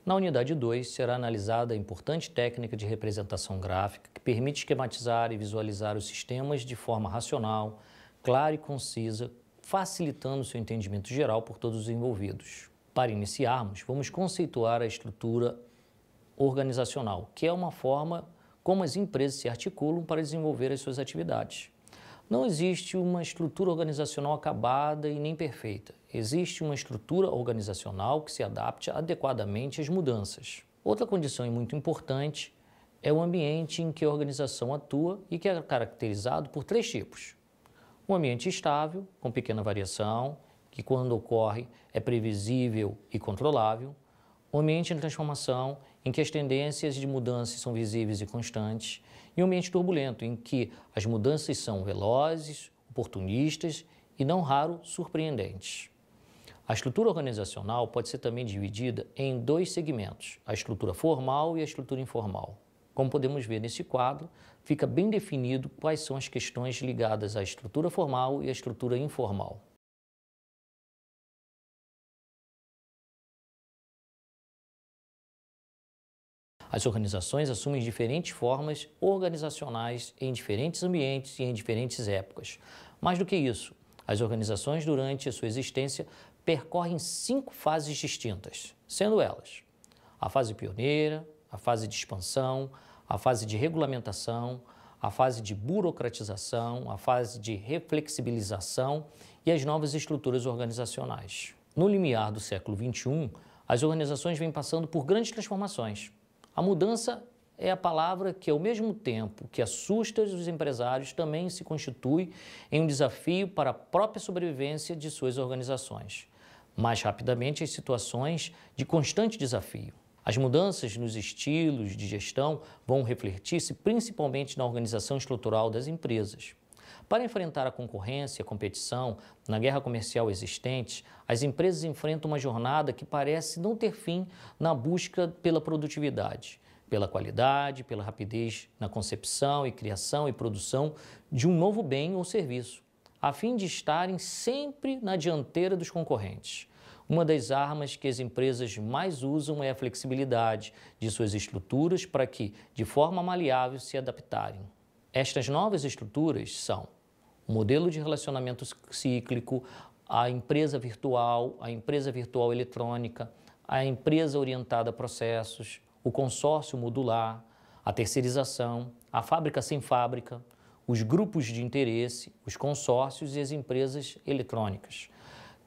Na unidade 2, será analisada a importante técnica de representação gráfica que permite esquematizar e visualizar os sistemas de forma racional, clara e concisa, facilitando seu entendimento geral por todos os envolvidos. Para iniciarmos, vamos conceituar a estrutura organizacional, que é uma forma como as empresas se articulam para desenvolver as suas atividades. Não existe uma estrutura organizacional acabada e nem perfeita. Existe uma estrutura organizacional que se adapte adequadamente às mudanças. Outra condição muito importante é o ambiente em que a organização atua e que é caracterizado por 3 tipos. Um ambiente estável, com pequena variação, que quando ocorre é previsível e controlável. Um ambiente em transformação, em que as tendências de mudança são visíveis e constantes, e um ambiente turbulento, em que as mudanças são velozes, oportunistas e, não raro, surpreendentes. A estrutura organizacional pode ser também dividida em 2 segmentos, a estrutura formal e a estrutura informal. Como podemos ver nesse quadro, fica bem definido quais são as questões ligadas à estrutura formal e à estrutura informal. As organizações assumem diferentes formas organizacionais em diferentes ambientes e em diferentes épocas. Mais do que isso, as organizações, durante a sua existência, percorrem 5 fases distintas, sendo elas a fase pioneira, a fase de expansão, a fase de regulamentação, a fase de burocratização, a fase de reflexibilização e as novas estruturas organizacionais. No limiar do século XXI, as organizações vêm passando por grandes transformações. A mudança é a palavra que, ao mesmo tempo que assusta os empresários, também se constitui em um desafio para a própria sobrevivência de suas organizações. Mais rapidamente, as situações de constante desafio. As mudanças nos estilos de gestão vão refletir-se principalmente na organização estrutural das empresas. Para enfrentar a concorrência e a competição na guerra comercial existente, as empresas enfrentam uma jornada que parece não ter fim na busca pela produtividade, pela qualidade, pela rapidez na concepção e criação e produção de um novo bem ou serviço, a fim de estarem sempre na dianteira dos concorrentes. Uma das armas que as empresas mais usam é a flexibilidade de suas estruturas para que, de forma maleável, se adaptarem. Estas novas estruturas são o modelo de relacionamento cíclico, a empresa virtual eletrônica, a empresa orientada a processos, o consórcio modular, a terceirização, a fábrica sem fábrica, os grupos de interesse, os consórcios e as empresas eletrônicas,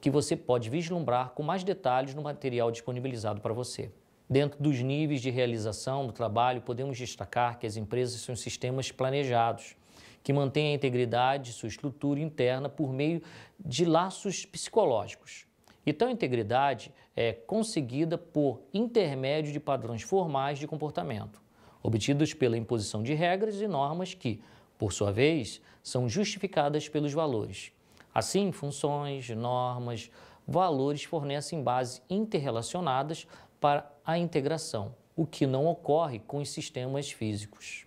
que você pode vislumbrar com mais detalhes no material disponibilizado para você. Dentro dos níveis de realização do trabalho, podemos destacar que as empresas são sistemas planejados, que mantêm a integridade de sua estrutura interna por meio de laços psicológicos. E tal integridade é conseguida por intermédio de padrões formais de comportamento, obtidos pela imposição de regras e normas que, por sua vez, são justificadas pelos valores. Assim, funções, normas, valores fornecem bases interrelacionadas para a integração, o que não ocorre com os sistemas físicos.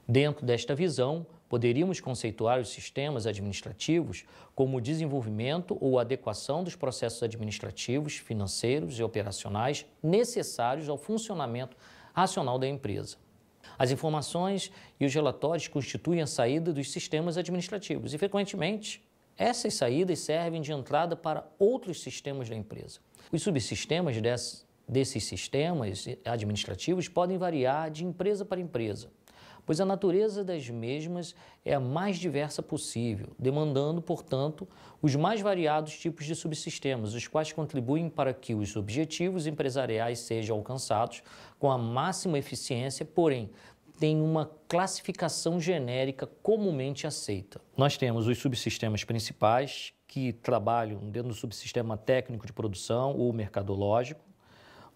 Dentro desta visão, poderíamos conceituar os sistemas administrativos como o desenvolvimento ou adequação dos processos administrativos, financeiros e operacionais necessários ao funcionamento racional da empresa. As informações e os relatórios constituem a saída dos sistemas administrativos e, frequentemente, essas saídas servem de entrada para outros sistemas da empresa. Os subsistemas desses sistemas administrativos podem variar de empresa para empresa, pois a natureza das mesmas é a mais diversa possível, demandando, portanto, os mais variados tipos de subsistemas, os quais contribuem para que os objetivos empresariais sejam alcançados com a máxima eficiência, porém, tem uma classificação genérica comumente aceita. Nós temos os subsistemas principais, que trabalham dentro do subsistema técnico de produção ou mercadológico,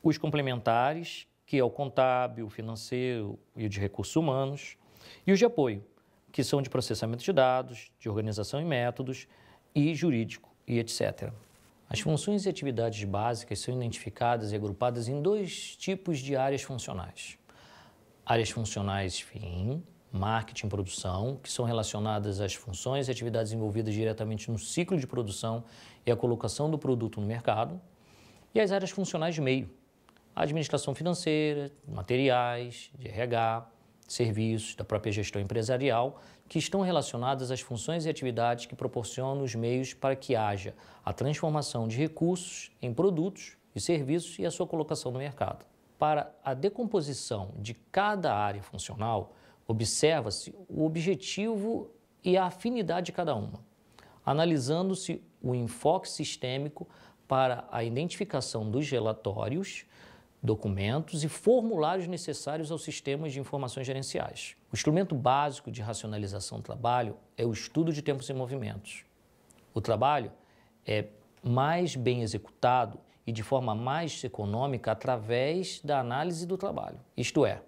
os complementares, que é o contábil, o financeiro e o de recursos humanos, e os de apoio, que são de processamento de dados, de organização e métodos, e jurídico, e etc. As funções e atividades básicas são identificadas e agrupadas em 2 tipos de áreas funcionais. Áreas funcionais fim, marketing e produção, que são relacionadas às funções e atividades envolvidas diretamente no ciclo de produção e a colocação do produto no mercado, e as áreas funcionais meio, a administração financeira, materiais, de RH, serviços, da própria gestão empresarial, que estão relacionadas às funções e atividades que proporcionam os meios para que haja a transformação de recursos em produtos e serviços e a sua colocação no mercado. Para a decomposição de cada área funcional, observa-se o objetivo e a afinidade de cada uma, analisando-se o enfoque sistêmico para a identificação dos relatórios, documentos e formulários necessários aos sistemas de informações gerenciais. O instrumento básico de racionalização do trabalho é o estudo de tempos e movimentos. O trabalho é mais bem executado e de forma mais econômica através da análise do trabalho, isto é,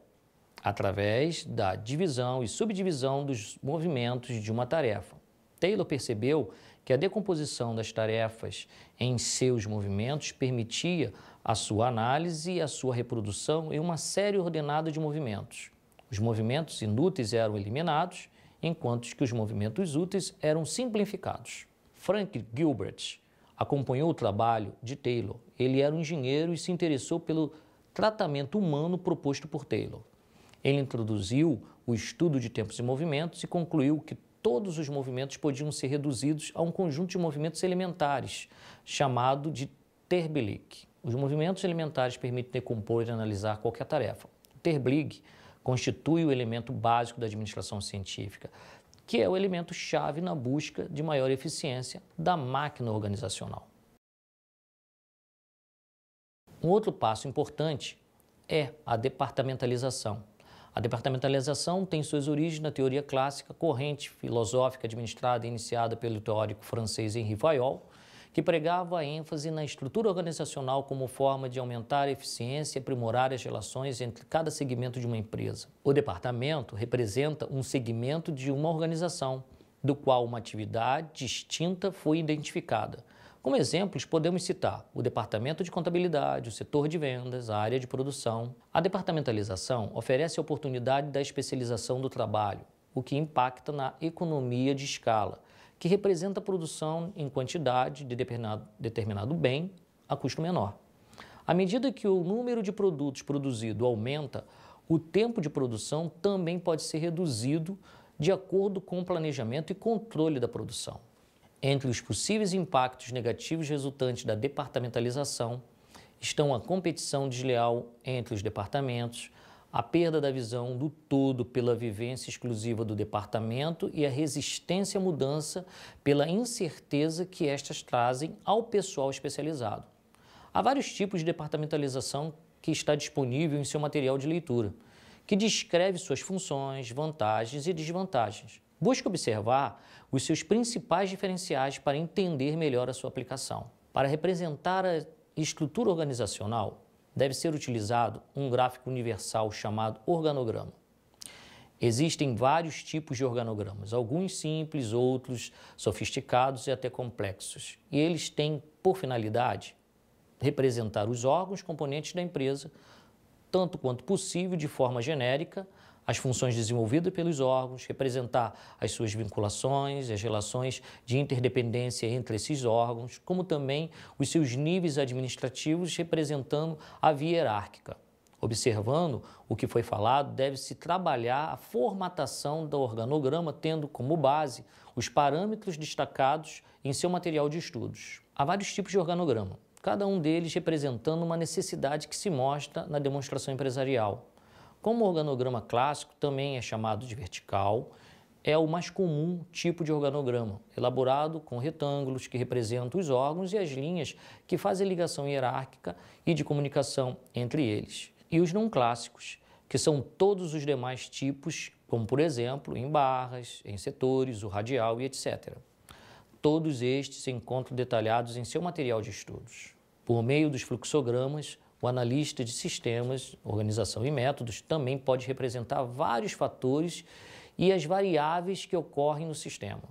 através da divisão e subdivisão dos movimentos de uma tarefa. Taylor percebeu que a decomposição das tarefas em seus movimentos permitia a sua análise e a sua reprodução em uma série ordenada de movimentos. Os movimentos inúteis eram eliminados, enquanto que os movimentos úteis eram simplificados. Frank Gilbert acompanhou o trabalho de Taylor. Ele era um engenheiro e se interessou pelo tratamento humano proposto por Taylor. Ele introduziu o estudo de tempos e movimentos e concluiu que todos os movimentos podiam ser reduzidos a um conjunto de movimentos elementares, chamado de Terblick. Os movimentos elementares permitem decompor e analisar qualquer tarefa. O Terblick constitui o elemento básico da administração científica, que é o elemento-chave na busca de maior eficiência da máquina organizacional. Um outro passo importante é a departamentalização. A departamentalização tem suas origens na teoria clássica, corrente filosófica administrada e iniciada pelo teórico francês Henri Fayol, que pregava a ênfase na estrutura organizacional como forma de aumentar a eficiência e aprimorar as relações entre cada segmento de uma empresa. O departamento representa um segmento de uma organização, do qual uma atividade distinta foi identificada. Como exemplos, podemos citar o departamento de contabilidade, o setor de vendas, a área de produção. A departamentalização oferece a oportunidade da especialização do trabalho, o que impacta na economia de escala, que representa a produção em quantidade de determinado bem a custo menor. À medida que o número de produtos produzido aumenta, o tempo de produção também pode ser reduzido de acordo com o planejamento e controle da produção. Entre os possíveis impactos negativos resultantes da departamentalização estão a competição desleal entre os departamentos, a perda da visão do todo pela vivência exclusiva do departamento e a resistência à mudança pela incerteza que estas trazem ao pessoal especializado. Há vários tipos de departamentalização que está disponível em seu material de leitura, que descreve suas funções, vantagens e desvantagens. Busque observar os seus principais diferenciais para entender melhor a sua aplicação. Para representar a estrutura organizacional, deve ser utilizado um gráfico universal chamado organograma. Existem vários tipos de organogramas, alguns simples, outros sofisticados e até complexos. E eles têm por finalidade representar os órgãos componentes da empresa, tanto quanto possível de forma genérica, as funções desenvolvidas pelos órgãos, representar as suas vinculações, as relações de interdependência entre esses órgãos, como também os seus níveis administrativos, representando a via hierárquica. Observando o que foi falado, deve-se trabalhar a formatação do organograma, tendo como base os parâmetros destacados em seu material de estudos. Há vários tipos de organograma, cada um deles representando uma necessidade que se mostra na demonstração empresarial. Como o organograma clássico também é chamado de vertical, é o mais comum tipo de organograma, elaborado com retângulos que representam os órgãos e as linhas que fazem ligação hierárquica e de comunicação entre eles. E os não clássicos, que são todos os demais tipos, como por exemplo em barras, em setores, o radial e etc. Todos estes se encontram detalhados em seu material de estudos. Por meio dos fluxogramas, o analista de sistemas, organização e métodos também pode representar vários fatores e as variáveis que ocorrem no sistema.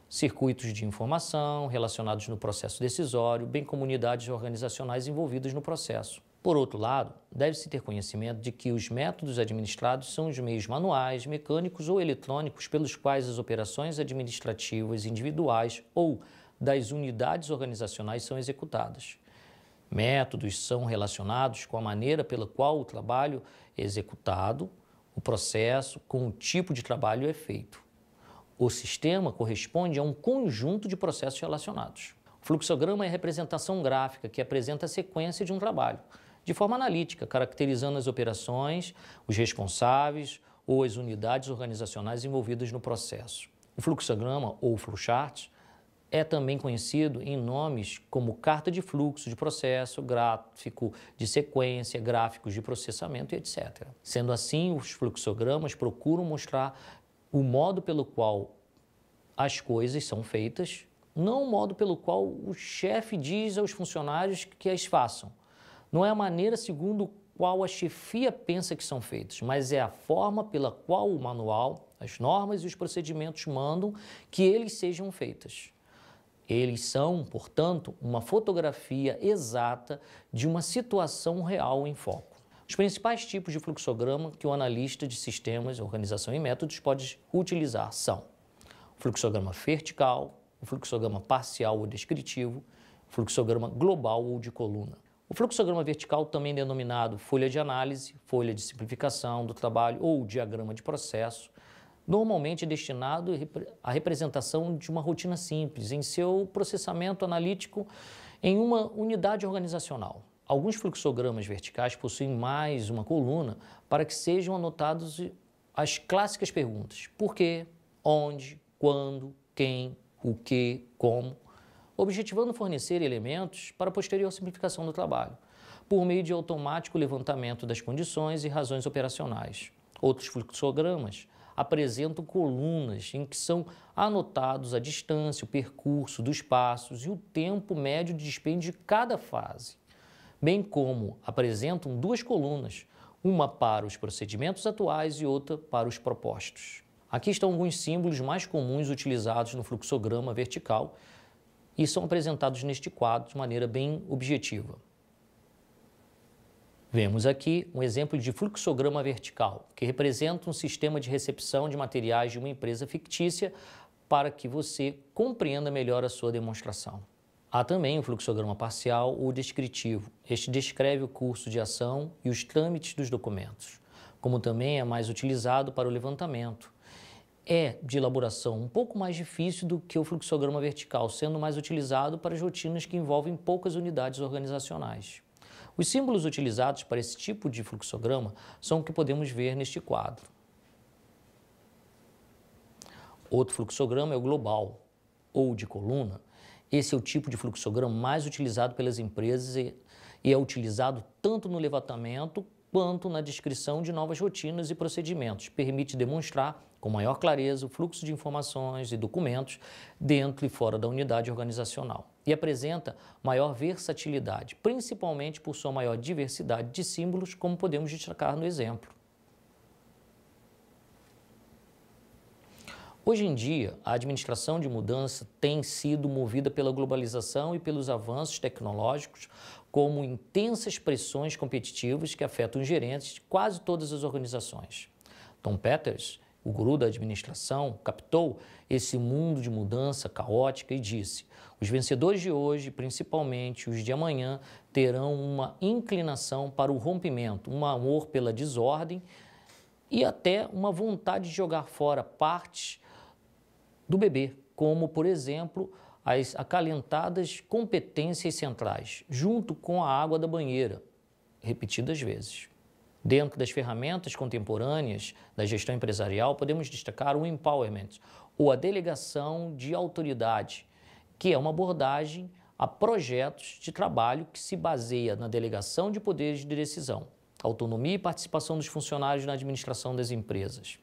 Circuitos de informação relacionados no processo decisório, bem como unidades organizacionais envolvidas no processo. Por outro lado, deve-se ter conhecimento de que os métodos administrados são os meios manuais, mecânicos ou eletrônicos pelos quais as operações administrativas individuais ou das unidades organizacionais são executadas. Métodos são relacionados com a maneira pela qual o trabalho é executado, o processo, com o tipo de trabalho é feito. O sistema corresponde a um conjunto de processos relacionados. O fluxograma é a representação gráfica que apresenta a sequência de um trabalho, de forma analítica, caracterizando as operações, os responsáveis ou as unidades organizacionais envolvidas no processo. O fluxograma, ou flowchart, é também conhecido em nomes como carta de fluxo de processo, gráfico de sequência, gráficos de processamento, etc. Sendo assim, os fluxogramas procuram mostrar o modo pelo qual as coisas são feitas, não o modo pelo qual o chefe diz aos funcionários que as façam. Não é a maneira segundo qual a chefia pensa que são feitos, mas é a forma pela qual o manual, as normas e os procedimentos mandam que eles sejam feitos. Eles são, portanto, uma fotografia exata de uma situação real em foco. Os principais tipos de fluxograma que o analista de sistemas, organização e métodos pode utilizar são o fluxograma vertical, o fluxograma parcial ou descritivo, o fluxograma global ou de coluna. O fluxograma vertical, também denominado folha de análise, folha de simplificação do trabalho ou diagrama de processo, normalmente é destinado à representação de uma rotina simples em seu processamento analítico em uma unidade organizacional. Alguns fluxogramas verticais possuem mais uma coluna para que sejam anotados as clássicas perguntas: por quê, onde, quando, quem, o que, como, objetivando fornecer elementos para a posterior simplificação do trabalho, por meio de automático levantamento das condições e razões operacionais. Outros fluxogramas apresentam colunas em que são anotados a distância, o percurso dos passos e o tempo médio de dispêndio de cada fase, bem como apresentam duas colunas, uma para os procedimentos atuais e outra para os propostos. Aqui estão alguns símbolos mais comuns utilizados no fluxograma vertical e são apresentados neste quadro de maneira bem objetiva. Vemos aqui um exemplo de fluxograma vertical, que representa um sistema de recepção de materiais de uma empresa fictícia para que você compreenda melhor a sua demonstração. Há também o fluxograma parcial ou descritivo. Este descreve o curso de ação e os trâmites dos documentos, como também é mais utilizado para o levantamento. É de elaboração um pouco mais difícil do que o fluxograma vertical, sendo mais utilizado para as rotinas que envolvem poucas unidades organizacionais. Os símbolos utilizados para esse tipo de fluxograma são o que podemos ver neste quadro. Outro fluxograma é o global, ou de coluna. Esse é o tipo de fluxograma mais utilizado pelas empresas e é utilizado tanto no levantamento quanto na descrição de novas rotinas e procedimentos. Permite demonstrar com maior clareza o fluxo de informações e documentos dentro e fora da unidade organizacional e apresenta maior versatilidade, principalmente por sua maior diversidade de símbolos, como podemos destacar no exemplo. Hoje em dia, a administração de mudança tem sido movida pela globalização e pelos avanços tecnológicos, como intensas pressões competitivas que afetam os gerentes de quase todas as organizações. Tom Peters, o guru da administração, captou esse mundo de mudança caótica e disse: os vencedores de hoje, principalmente os de amanhã, terão uma inclinação para o rompimento, um amor pela desordem e até uma vontade de jogar fora partes do bebê, como, por exemplo, as acalentadas competências centrais, junto com a água da banheira, repetidas vezes. Dentro das ferramentas contemporâneas da gestão empresarial, podemos destacar o empowerment, ou a delegação de autoridade, que é uma abordagem a projetos de trabalho que se baseia na delegação de poderes de decisão, autonomia e participação dos funcionários na administração das empresas.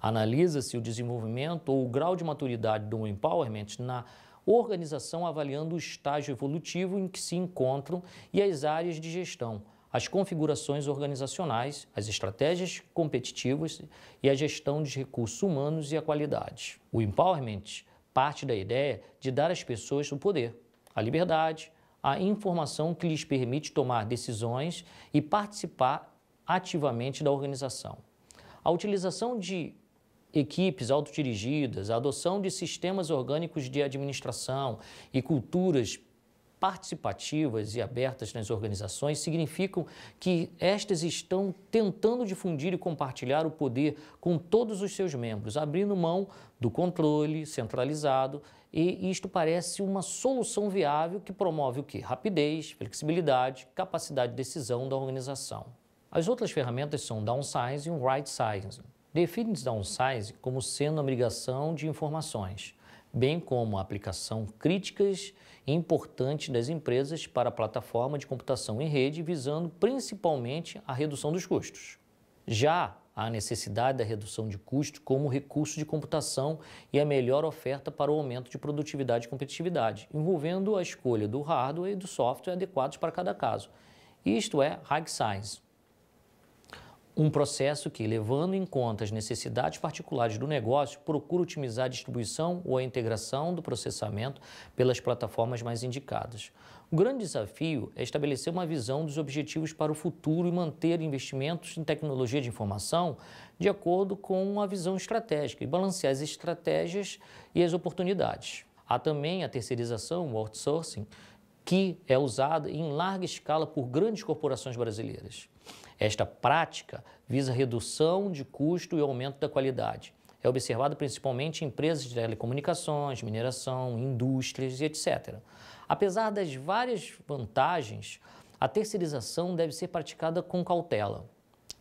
Analisa-se o desenvolvimento ou o grau de maturidade do empowerment na organização, avaliando o estágio evolutivo em que se encontram e as áreas de gestão, as configurações organizacionais, as estratégias competitivas e a gestão de recursos humanos e a qualidade. O empowerment parte da ideia de dar às pessoas o poder, a liberdade, a informação que lhes permite tomar decisões e participar ativamente da organização. A utilização de equipes autodirigidas, a adoção de sistemas orgânicos de administração e culturas participativas e abertas nas organizações significam que estas estão tentando difundir e compartilhar o poder com todos os seus membros, abrindo mão do controle centralizado, e isto parece uma solução viável que promove o quê? Rapidez, flexibilidade, capacidade de decisão da organização. As outras ferramentas são downsizing e right-sizing. Define-se downsizing como sendo a migração de informações, bem como a aplicação críticas e importantes das empresas para a plataforma de computação em rede, visando principalmente a redução dos custos. Já a necessidade da redução de custos como recurso de computação e a melhor oferta para o aumento de produtividade e competitividade, envolvendo a escolha do hardware e do software adequados para cada caso. Isto é right-size. Um processo que, levando em conta as necessidades particulares do negócio, procura otimizar a distribuição ou a integração do processamento pelas plataformas mais indicadas. O grande desafio é estabelecer uma visão dos objetivos para o futuro e manter investimentos em tecnologia de informação de acordo com a visão estratégica e balancear as estratégias e as oportunidades. Há também a terceirização, o outsourcing, que é usada em larga escala por grandes corporações brasileiras. Esta prática visa redução de custo e aumento da qualidade. É observada principalmente em empresas de telecomunicações, mineração, indústrias e etc. Apesar das várias vantagens, a terceirização deve ser praticada com cautela.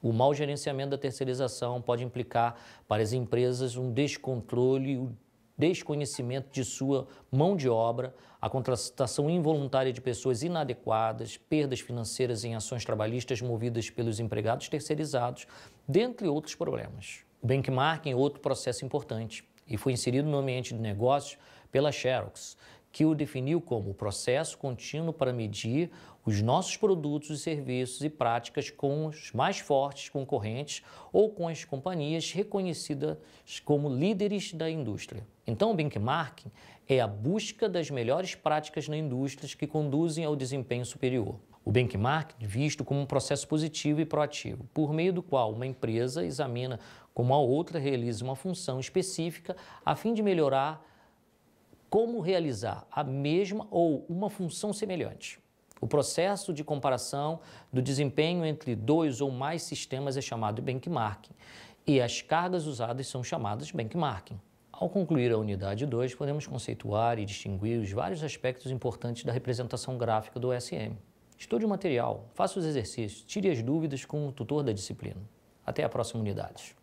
O mau gerenciamento da terceirização pode implicar para as empresas um descontrole, o desconhecimento de sua mão de obra, a contratação involuntária de pessoas inadequadas, perdas financeiras em ações trabalhistas movidas pelos empregados terceirizados, dentre outros problemas. O benchmarking é outro processo importante e foi inserido no ambiente de negócios pela Xerox, que o definiu como o processo contínuo para medir os nossos produtos e serviços e práticas com os mais fortes concorrentes ou com as companhias reconhecidas como líderes da indústria. Então, o benchmarking é a busca das melhores práticas na indústria que conduzem ao desempenho superior. O benchmarking é visto como um processo positivo e proativo, por meio do qual uma empresa examina como a outra realiza uma função específica a fim de melhorar como realizar a mesma ou uma função semelhante. O processo de comparação do desempenho entre dois ou mais sistemas é chamado de benchmarking e as cargas usadas são chamadas de benchmarking. Ao concluir a unidade 2, podemos conceituar e distinguir os vários aspectos importantes da representação gráfica do OSM. Estude o material, faça os exercícios, tire as dúvidas com o tutor da disciplina. Até a próxima unidade.